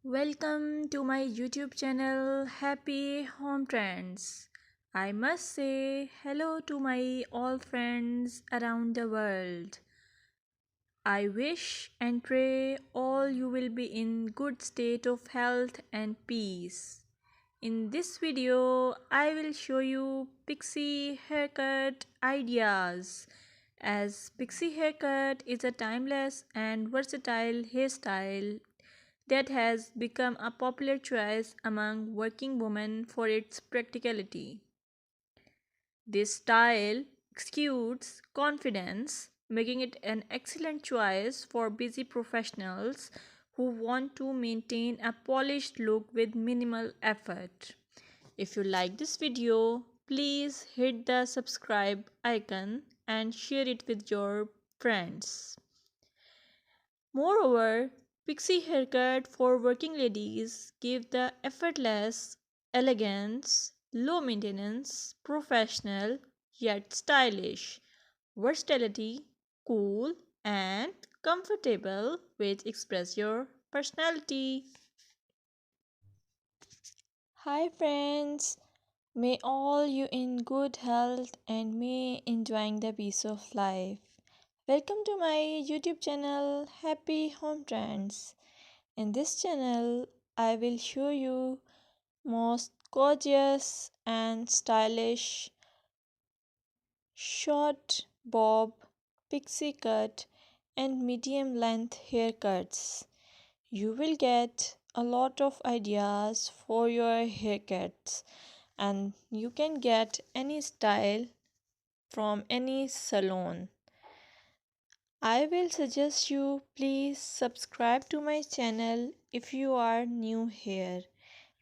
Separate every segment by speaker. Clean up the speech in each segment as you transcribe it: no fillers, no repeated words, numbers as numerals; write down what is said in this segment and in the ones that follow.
Speaker 1: Welcome to my YouTube channel Happy Home Trends. I must say hello to my all friends around the world. I wish and pray all you will be in good state of health and peace. In this video, I will show you pixie haircut ideas. As pixie haircut is a timeless and versatile hairstyle that has become a popular choice among working women for its practicality. This style exudes confidence, making it an excellent choice for busy professionals who want to maintain a polished look with minimal effort. If you like this video, please hit the subscribe icon and share it with your friends. Moreover, pixie haircut for working ladies give the effortless elegance, low maintenance, professional yet stylish, versatility, cool and comfortable which express your personality. Hi friends, may all you in good health and may enjoying the peace of life. Welcome to my YouTube channel Happy Home Trends. In this channel, I will show you most gorgeous and stylish short bob, pixie cut and medium length haircuts. You will get a lot of ideas for your haircuts and you can get any style from any salon. I will suggest you please subscribe to my channel if you are new here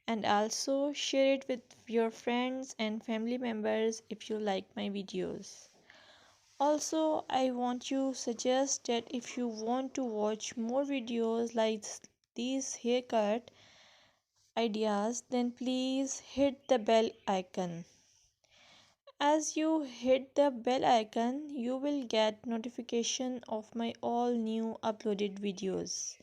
Speaker 1: and also share it with your friends and family members if you like my videos. Also, I want you suggest that if you want to watch more videos like these haircut ideas, then please hit the bell icon. As you hit the bell icon, you will get notification of my all new uploaded videos.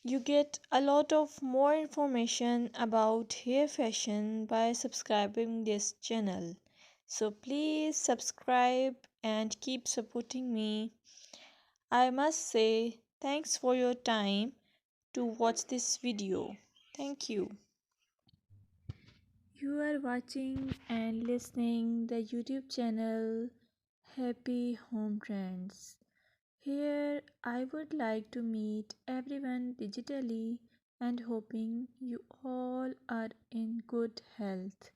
Speaker 1: You get a lot of more information about hair fashion by subscribing this channel. So please subscribe and keep supporting me. I must say thanks for your time to watch this video. Thank you. You are watching and listening the YouTube channel Happy Home Trends. Here I would like to meet everyone digitally and hoping you all are in good health.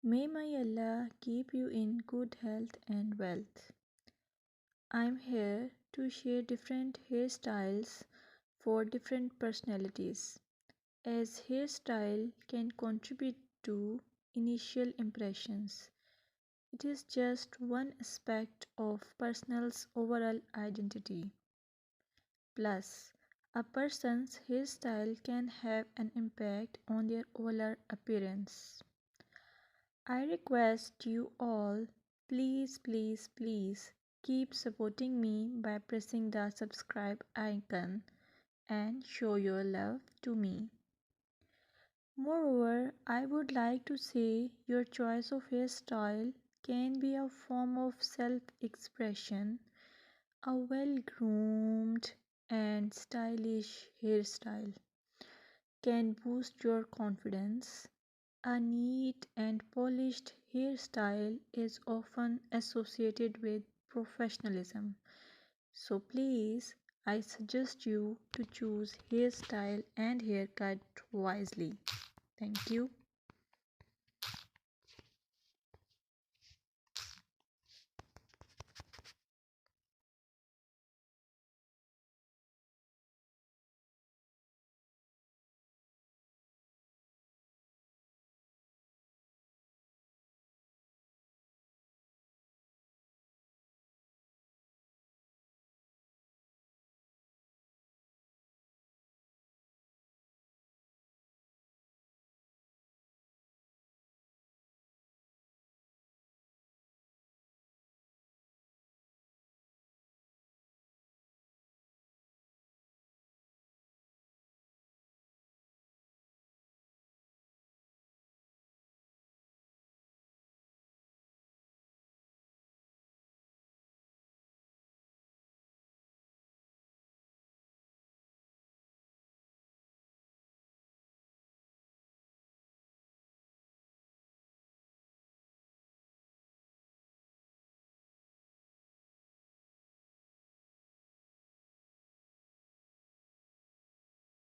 Speaker 1: May my Allah keep you in good health and wealth. I'm here to share different hairstyles for different personalities, as hairstyle can contribute to initial impressions. It is just one aspect of person's overall identity. Plus, a person's hairstyle can have an impact on their overall appearance. I request you all, please keep supporting me by pressing the subscribe icon and show your love to me. Moreover, I would like to say your choice of hairstyle can be a form of self expression. A well groomed and stylish hairstyle can boost your confidence. A neat and polished hairstyle is often associated with professionalism. So please, I suggest you to choose hairstyle and haircut wisely. Thank you.